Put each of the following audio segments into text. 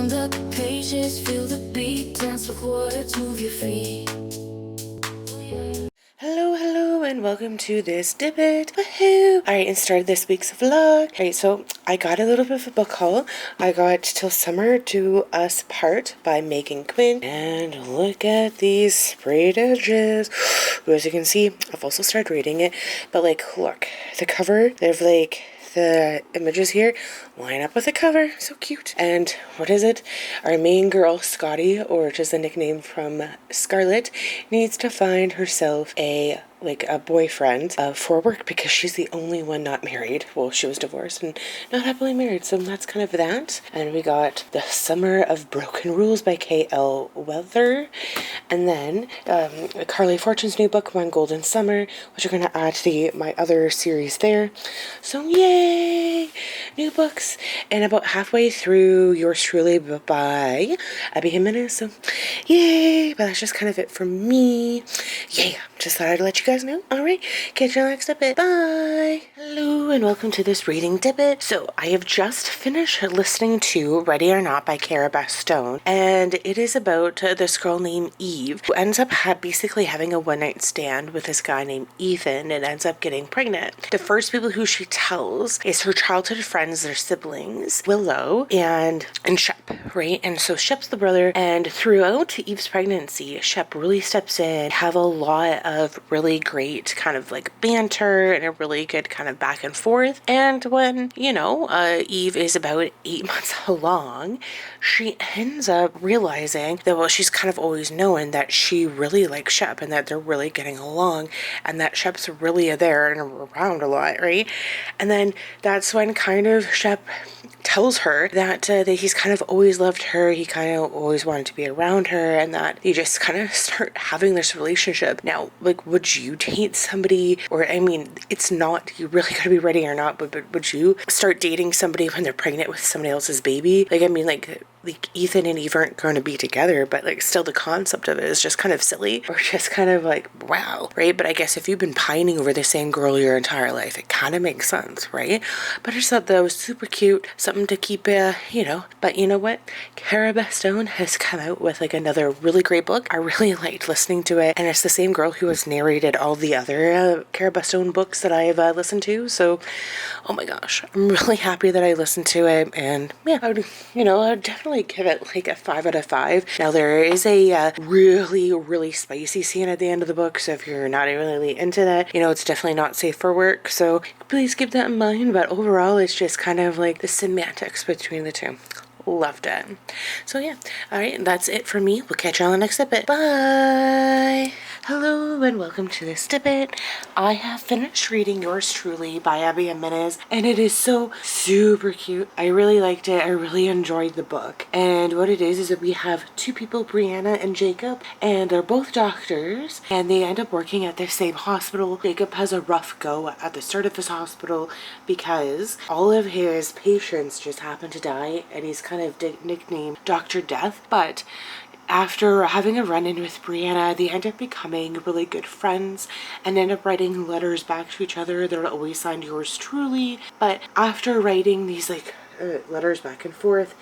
Turn the pages, feel the beat, dance with words, move your feet. Hello, and welcome to this Dippit. Woohoo! Alright, and started this week's vlog. Alright, so I got a little bit of a book haul. I got Till Summer Do Us Part by Megan Quinn. And look at these sprayed edges. As you can see, I've also started reading it. But like, look, the cover, they have like the images here line up with the cover. So cute. And what is it? Our main girl, Scotty, or just a nickname from Scarlett, needs to find herself a boyfriend for work because she's the only one not married. Well, she was divorced and not happily married, so that's kind of that. And we got The Summer of Broken Rules by K.L. Weather. And then Carly Fortune's new book, One Golden Summer, which are going to add to my other series there. So yay! New books. And about halfway through Yours Truly by Jimenez. So yay! But that's just kind of it for me. Yeah, just thought I'd let you guys know. Alright, catch you next Dippit. Bye! Hello, and welcome to this reading Dippit. So, I have just finished listening to Ready or Not by Cara Bastone, and it is about this girl named Eve, who ends up basically having a one-night stand with this guy named Ethan, and ends up getting pregnant. The first people who she tells is her childhood friends, their siblings, Willow and Shep, right? And so Shep's the brother, and throughout Eve's pregnancy, Shep really steps in, have a lot of really great kind of like banter and a really good kind of back and forth. And when, Eve is about 8 months along, she ends up realizing that, well, she's kind of always known that she really likes Shep and that they're really getting along and that Shep's really there and around a lot, right? And then that's when kind of Shep tells her that he's kind of always loved her, he kind of always wanted to be around her, and that you just kind of start having this relationship. Now, like, would you date somebody, or I mean, it's not, you really gotta be ready or not, but would you start dating somebody when they're pregnant with somebody else's baby? Like, I mean, like Ethan and Eve aren't going to be together, but like still the concept of it is just kind of silly, or just kind of like, wow, right? But I guess if you've been pining over the same girl your entire life, it kind of makes sense, right? But I just thought that was super cute, something to keep, but you know what? Cara Bastone has come out with like another really great book. I really liked listening to it, and it's the same girl who has narrated all the other Cara Bastone books that I have listened to, so oh my gosh, I'm really happy that I listened to it, and yeah, I would definitely give it like a 5 out of 5. Now there is a really spicy scene at the end of the book, so if you're not really into that, it's definitely not safe for work, so please keep that in mind. But overall, it's just kind of like the semantics between the two. Loved it. So yeah, alright, that's it for me. We'll catch you on the next Dippit. Bye! Hello and welcome to this Dippit. I have finished reading Yours Truly by Jimenez, and it is so super cute. I really liked it. I really enjoyed the book. And what it is that we have two people, Brianna and Jacob, and they're both doctors, and they end up working at the same hospital. Jacob has a rough go at the start of his hospital because all of his patients just happen to die, and he's kind of nicknamed Dr. Death. But after having a run-in with Brianna, they end up becoming really good friends and end up writing letters back to each other. They're always signed Yours Truly. But after writing these letters back and forth,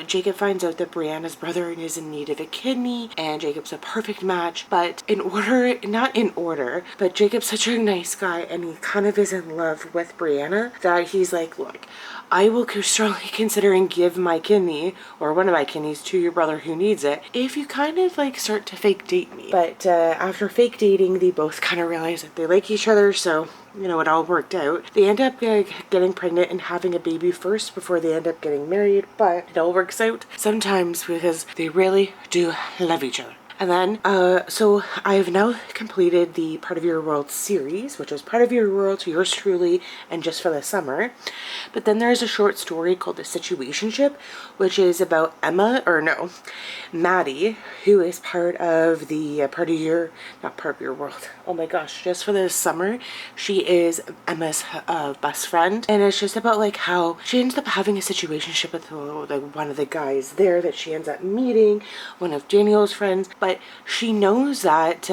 Jacob finds out that Brianna's brother is in need of a kidney, and Jacob's a perfect match. But but Jacob's such a nice guy, and he kind of is in love with Brianna, that he's like, look, I will strongly consider and give my kidney, or one of my kidneys, to your brother who needs it, if you kind of like start to fake date me. But after fake dating, they both kind of realize that they like each other, so it all worked out. They end up getting pregnant and having a baby first before they end up getting married, but it all works out sometimes because they really do love each other. And then, so I have now completed the Part of Your World series, which was Part of Your World, Yours Truly, and Just for the Summer. But then there's a short story called The Situationship, which is about Maddie, who is part of the not Part of Your World. Oh my gosh, Just for the Summer. She is Emma's best friend, and it's just about like how she ends up having a situationship with one of the guys there that she ends up meeting, one of Daniel's friends. But she knows that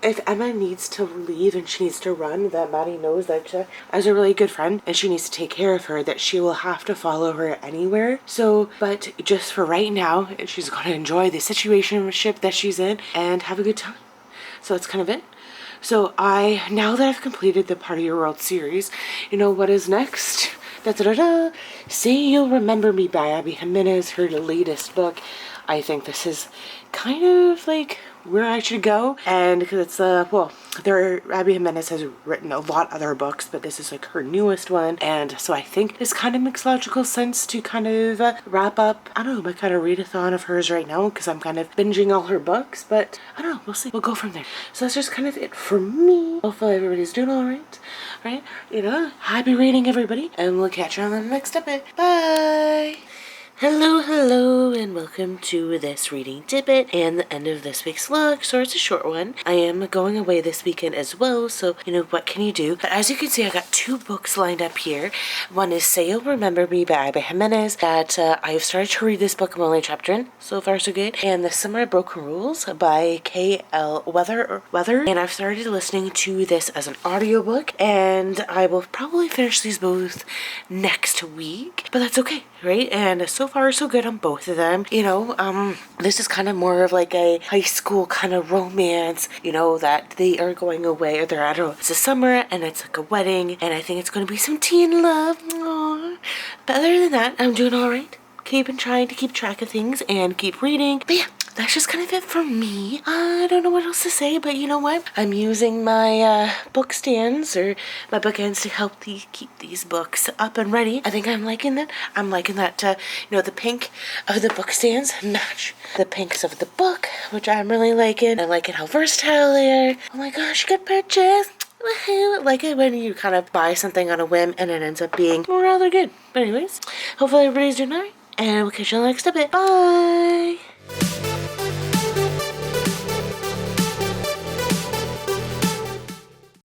if Emma needs to leave and she needs to run, that Maddie knows that as a really good friend and she needs to take care of her, that she will have to follow her anywhere. So, but just for right now, she's going to enjoy the situationship that she's in and have a good time. So that's kind of it. So now that I've completed the Part of Your World series, you know what is next? Da, da, da, da. Say You'll Remember Me by Abby Jimenez, her latest book. I think this is kind of like where I should go, and because it's well, Abby Jimenez has written a lot of other books, but this is like her newest one, and so I think this kind of makes logical sense to kind of wrap up, I don't know, my kind of readathon of hers right now, because I'm kind of binging all her books, but I don't know, we'll see, we'll go from there. So that's just kind of it for me. Hopefully everybody's doing all right, you know, happy reading everybody, and we'll catch you on the next episode. Bye. Hello, and welcome to this reading Dippit and the end of this week's vlog. So it's a short one. I am going away this weekend as well, so you know, what can you do? But as you can see, I got 2 books lined up here. One is Say You'll Remember Me by Abby Jimenez, that I've started to read this book. I'm only a chapter in, so far so good. And The Summer Broken Rules by K.L. Weather, and I've started listening to this as an audiobook, and I will probably finish these both next week, but that's okay, right? And so far so good on both of them. You know, this is kind of more of like a high school kind of romance, you know, that they are going away, or they're, I don't know, it's the summer and it's like a wedding, and I think it's going to be some teen love. Aww. But other than that, I'm doing all right. Trying to keep track of things and keep reading. But yeah, that's just kind of it for me. I don't know what else to say, but you know what? I'm using my book stands or my bookends to help keep these books up and ready. I think I'm liking that. I'm liking that, you know, the pink of the book stands match the pinks of the book, which I'm really liking. I like it how versatile they are. Oh my gosh, good purchase. Woohoo! Like it when you kind of buy something on a whim and it ends up being rather good. But anyways, hopefully everybody's doing alright, and we'll catch you on the next bit. Bye!